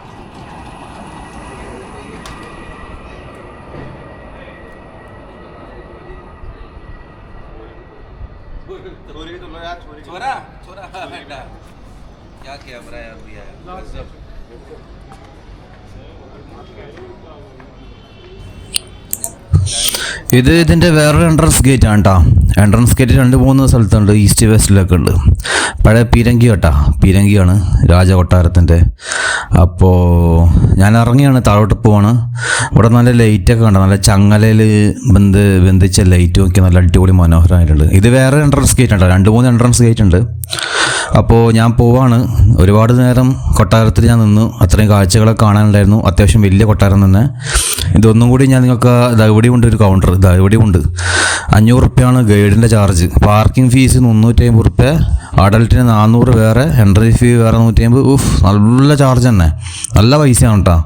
Speaker 4: छोरी तो लो यार, छोरा छोरा बेटा क्या कैमरा यार भैया गजब।
Speaker 2: ഇത് ഇതിൻ്റെ വേറൊരു എൻട്രൻസ് ഗേറ്റ് ആണ് കേട്ടോ. എൻട്രൻസ് ഗേറ്റ് 2-3 സ്ഥലത്തുണ്ട്, ഈസ്റ്റ് വെസ്റ്റിലൊക്കെ ഉണ്ട്. പഴയ പീരങ്കി കേട്ടോ, പീരങ്കിയാണ് രാജകൊട്ടാരത്തിൻ്റെ. അപ്പോൾ ഞാൻ ഇറങ്ങിയാണ്, താഴോട്ട് പോവാണ്. ഇവിടെ നല്ല ലൈറ്റൊക്കെ കണ്ടോ, നല്ല ചങ്ങലയിൽ ബന്ധിച്ച ലൈറ്റ് നോക്കി നല്ല അടിപൊളി മനോഹരമായിട്ടുണ്ട്. ഇത് വേറെ എൻട്രൻസ് ഗേറ്റ് ഉണ്ടോ, 2-3 എൻട്രൻസ് ഗേറ്റ് ഉണ്ട്. അപ്പോൾ ഞാൻ പോവാണ്. ഒരുപാട് നേരം കൊട്ടാരത്തിൽ ഞാൻ നിന്നു, അത്രയും കാഴ്ചകളൊക്കെ കാണാനുണ്ടായിരുന്നു. അത്യാവശ്യം വലിയ കൊട്ടാരം തന്നെ. ഇതൊന്നും കൂടി ഞാൻ നിങ്ങൾക്ക് ഇവിടെ ഉണ്ട് ഒരു കൗണ്ടർ, ഇവിടെ ഉണ്ട്. 500 റുപ്യാണ് ഗൈഡിൻ്റെ ചാർജ്. പാർക്കിംഗ് ഫീസ് 350 റുപ്യ, അഡൽട്ടിന് 400 വേറെ, എൻട്രി ഫീ വേറെ 150. നല്ല ചാർജ് തന്നെ, നല്ല പൈസയാണ് കേട്ടോ.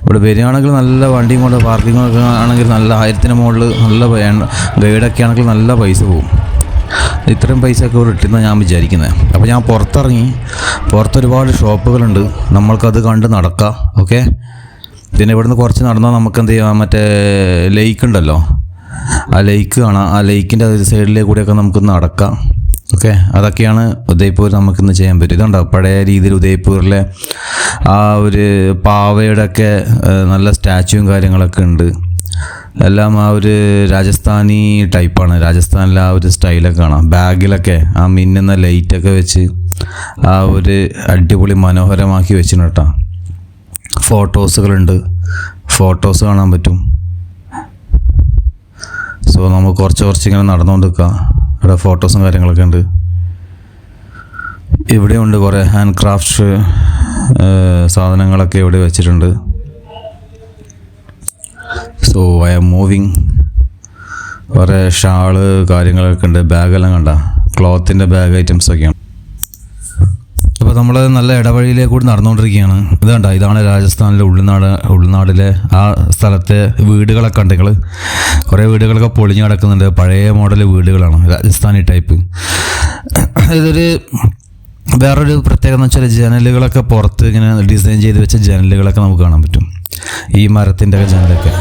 Speaker 2: ഇവിടെ വരികയാണെങ്കിൽ നല്ല വണ്ടിയും കൊണ്ട് പാർക്കിങ്ങൊക്കെ ആണെങ്കിൽ നല്ല 1000-ന് മുകളിൽ നല്ല ഗൈഡൊക്കെ ആണെങ്കിൽ നല്ല പൈസ പോകും. ഇത്രയും പൈസയൊക്കെ കിട്ടുമെന്നാണ് ഞാൻ വിചാരിക്കുന്നത്. അപ്പോൾ ഞാൻ പുറത്തിറങ്ങി. ഒരുപാട് ഷോപ്പുകളുണ്ട്, നമ്മൾക്കത് കണ്ട് നടക്കാം. ഓക്കെ, പിന്നെ ഇവിടുന്ന് കുറച്ച് നടന്നാൽ നമുക്ക് എന്ത് ചെയ്യാം, മറ്റേ ലേക്ക് ഉണ്ടല്ലോ, ആ ലേക്ക് കാണാം. ആ ലേക്കിൻ്റെ സൈഡിലേക്ക് കൂടെയൊക്കെ നമുക്ക് നടക്കാം. ഓക്കെ, അതൊക്കെയാണ് ഉദയ്പൂർ നമുക്കിന്ന് ചെയ്യാൻ പറ്റും. ഇതുണ്ടോ പഴയ രീതിയിൽ ഉദയ്പൂരിലെ ആ ഒരു പാവയുടെ ഒക്കെ നല്ല സ്റ്റാച്ചുവും കാര്യങ്ങളൊക്കെ ഉണ്ട്. എല്ലാം ആ ഒരു രാജസ്ഥാനി ടൈപ്പാണ്. രാജസ്ഥാനിലെ ആ ഒരു സ്റ്റൈലൊക്കെ കാണാം. ബാഗിലൊക്കെ ആ മിന്നുന്ന ലൈറ്റൊക്കെ വെച്ച് ആ ഒരു അടിപൊളി മനോഹരമാക്കി വെച്ചിട്ടുണ്ട് കേട്ടോ. ഫോട്ടോസുകളുണ്ട്, ഫോട്ടോസ് കാണാൻ പറ്റും. സോ നമുക്ക് കുറച്ച് ഇങ്ങനെ നടന്നുകൊണ്ട് നിൽക്കാം. ഇവിടെ ഫോട്ടോസും കാര്യങ്ങളൊക്കെ ഉണ്ട്. ഇവിടെയുണ്ട് കുറേ ഹാൻഡ് ക്രാഫ്റ്റ് സാധനങ്ങളൊക്കെ ഇവിടെ വെച്ചിട്ടുണ്ട്. So I am moving. കുറേ ഷാള് കാര്യങ്ങളൊക്കെ ഉണ്ട്. ബാഗെല്ലാം കണ്ട ക്ലോത്തിൻ്റെ ബാഗ് ഐറ്റംസൊക്കെയാണ്. അപ്പോൾ നമ്മൾ നല്ല ഇടവഴിയിലേക്ക് കൂടി നടന്നുകൊണ്ടിരിക്കുകയാണ്. ഇത് കണ്ട, ഇതാണ് രാജസ്ഥാനിലെ ഉൾനാടിലെ ആ സ്ഥലത്തെ വീടുകളൊക്കെ ഉണ്ട്. നിങ്ങൾ കുറേ വീടുകളൊക്കെ പൊളിഞ്ഞ് കിടക്കുന്നുണ്ട്. പഴയ മോഡൽ വീടുകളാണ്, രാജസ്ഥാനി ടൈപ്പ്. ഇതൊരു വേറൊരു പ്രത്യേകത എന്ന് വെച്ചാൽ ജനലുകളൊക്കെ പുറത്ത് ഇങ്ങനെ ഡിസൈൻ ചെയ്ത് വെച്ച ജനലുകളൊക്കെ നമുക്ക് കാണാൻ പറ്റും, ഈ മരത്തിൻ്റെ ഒക്കെ ജനലൊക്കെ.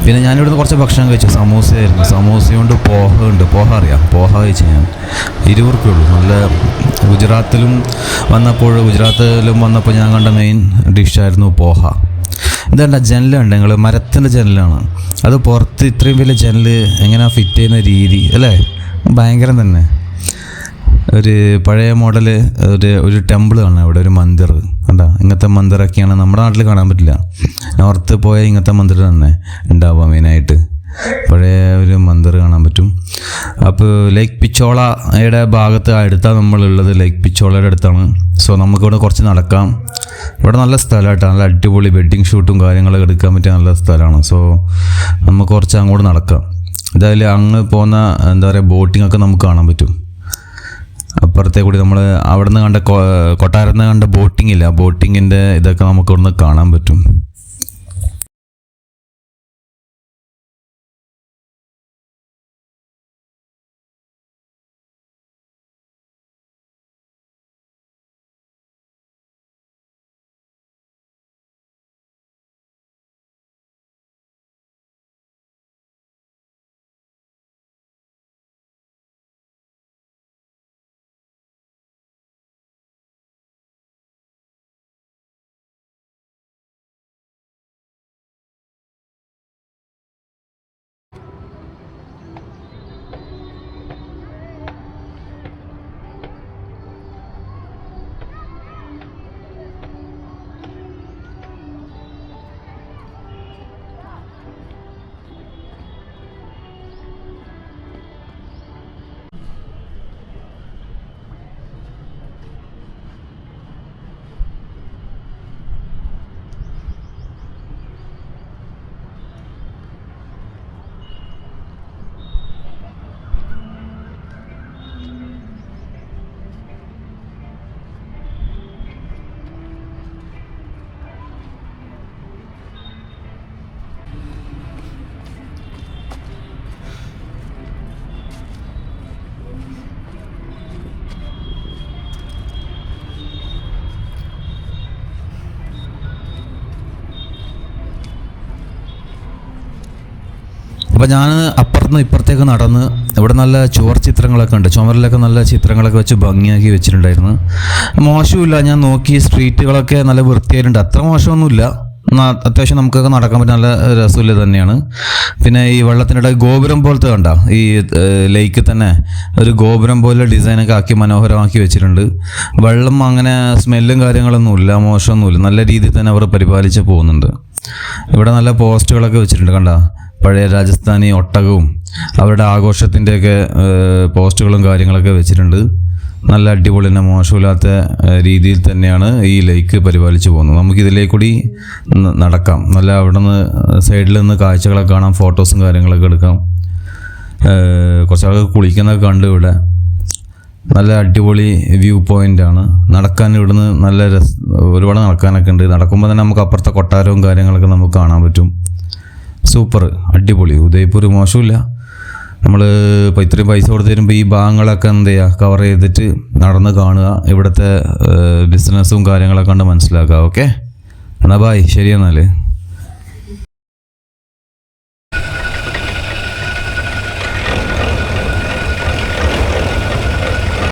Speaker 2: പിന്നെ ഞാനിവിടുന്ന് കുറച്ച് ഭക്ഷണം കഴിച്ചു. സമൂസയായിരുന്നു. സമൂസ കൊണ്ട് പോഹ ഉണ്ട്. പോഹ അറിയാം? പോഹ കഴിച്ചു ഞാൻ. 20 റുപ്യയുള്ളൂ. നല്ല ഗുജറാത്തിലും വന്നപ്പോൾ ഞാൻ കണ്ട മെയിൻ ഡിഷായിരുന്നു പോഹ. ഇതേണ്ട ജനലുണ്ട്, നിങ്ങൾ മരത്തിൻ്റെ ജനലാണ്. അത് പുറത്ത് ഇത്രയും വലിയ ജനൽ എങ്ങനെയാണ് ഫിറ്റ് ചെയ്യുന്ന രീതി അല്ലേ, ഭയങ്കരം തന്നെ. ഒരു പഴയ മോഡൽ ഒരു ടെമ്പിൾ കാണാം ഇവിടെ, ഒരു മന്ദിർ കണ്ട. ഇങ്ങനത്തെ മന്ദിറൊക്കെയാണ് നമ്മുടെ നാട്ടിൽ കാണാൻ പറ്റില്ല. നോർത്ത് പോയ ഇങ്ങനത്തെ മന്ദിർ തന്നെ ഉണ്ടാവുക മെയിനായിട്ട്. പഴയ ഒരു മന്ദിർ കാണാൻ പറ്റും. അപ്പോൾ ലേക്ക് പിച്ചോളയുടെ ഭാഗത്ത് അടുത്താണ് നമ്മളുള്ളത്. ലേക്ക് പിച്ചോളയുടെ അടുത്താണ്. സോ നമുക്കിവിടെ കുറച്ച് നടക്കാം. ഇവിടെ നല്ല സ്ഥലമായിട്ടാണ്, നല്ല അടിപൊളി വെഡ്ഡിങ് ഷൂട്ടും കാര്യങ്ങളൊക്കെ എടുക്കാൻ പറ്റിയ നല്ല സ്ഥലമാണ്. സോ നമുക്ക് കുറച്ച് അങ്ങോട്ട് നടക്കാം. എന്തായാലും അങ്ങ് പോകുന്ന എന്താ പറയുക ബോട്ടിങ്ങൊക്കെ നമുക്ക് കാണാൻ പറ്റും. അപ്പുറത്തെ കൂടി നമ്മൾ അവിടെ നിന്ന് കണ്ട കൊട്ടാരത്തിൽ നിന്ന് കണ്ട ബോട്ടിംഗ് ഇല്ല, ബോട്ടിങ്ങിൻ്റെ ഇതൊക്കെ നമുക്ക് ഇവിടുന്ന് കാണാൻ പറ്റും. അപ്പോൾ ഞാൻ അപ്പുറത്തുനിന്ന് ഇപ്പുറത്തേക്ക് നടന്ന് ഇവിടെ നല്ല ചുവർ ചിത്രങ്ങളൊക്കെ ഉണ്ട്. ചുമരിലൊക്കെ നല്ല ചിത്രങ്ങളൊക്കെ വെച്ച് ഭംഗിയാക്കി വെച്ചിട്ടുണ്ടായിരുന്നു. മോശമില്ല, ഞാൻ നോക്കി സ്ട്രീറ്റുകളൊക്കെ നല്ല വൃത്തിയായിട്ടുണ്ട്. അത്ര മോശമൊന്നുമില്ല, അത്യാവശ്യം നമുക്കൊക്കെ നടക്കാൻ പറ്റുന്ന നല്ല രസമില്ല തന്നെയാണ്. പിന്നെ ഈ വെള്ളത്തിനിടെ ഗോപുരം പോലത്തെ കണ്ട ഈ ലേക്ക് തന്നെ ഒരു ഗോപുരം പോലെ ഡിസൈനൊക്കെ ആക്കി മനോഹരമാക്കി വെച്ചിട്ടുണ്ട്. വെള്ളം അങ്ങനെ സ്മെല്ലും കാര്യങ്ങളൊന്നുമില്ല, മോശമൊന്നുമില്ല, നല്ല രീതിയിൽ തന്നെ അവർ പരിപാലിച്ച് പോകുന്നുണ്ട്. ഇവിടെ നല്ല പോസ്റ്റുകളൊക്കെ വെച്ചിട്ടുണ്ട് കണ്ട, പഴയ രാജസ്ഥാനി ഒട്ടകവും അവരുടെ ആഘോഷത്തിൻ്റെയൊക്കെ പോസ്റ്റുകളും കാര്യങ്ങളൊക്കെ വെച്ചിട്ടുണ്ട്. നല്ല അടിപൊളി തന്നെ, മോശമില്ലാത്ത രീതിയിൽ തന്നെയാണ് ഈ ലേക്ക് പരിപാലിച്ച് പോകുന്നത്. നമുക്കിതിലേക്ക് കൂടി നടക്കാം, നല്ല അവിടെ നിന്ന് സൈഡിൽ നിന്ന് കാഴ്ചകളൊക്കെ കാണാം, ഫോട്ടോസും കാര്യങ്ങളൊക്കെ എടുക്കാം. കുറച്ചാൾക്ക് കുളിക്കുന്നതൊക്കെ കണ്ട് ഇവിടെ നല്ല അടിപൊളി വ്യൂ പോയിൻ്റാണ്. നടക്കാൻ ഇവിടുന്ന് നല്ല ഒരുപാട് നടക്കാനൊക്കെ ഉണ്ട്. നടക്കുമ്പോൾ തന്നെ നമുക്ക് അപ്പുറത്തെ കൊട്ടാരവും കാര്യങ്ങളൊക്കെ നമുക്ക് കാണാൻ പറ്റും. സൂപ്പർ, അടിപൊളി. ഉദയ്പൂർ മോശമില്ല. നമ്മൾ ഇപ്പോൾ ഇത്രയും പൈസ കൊടുത്ത് തരുമ്പോൾ ഈ ഭാഗങ്ങളൊക്കെ എന്ത് ചെയ്യുക, കവർ ചെയ്തിട്ട് നടന്ന് കാണുക, ഇവിടുത്തെ ബിസിനസ്സും കാര്യങ്ങളൊക്കെ കണ്ട് മനസ്സിലാക്കുക. ഓക്കെ, എന്നാൽ ബായ്, ശരി എന്നാൽ.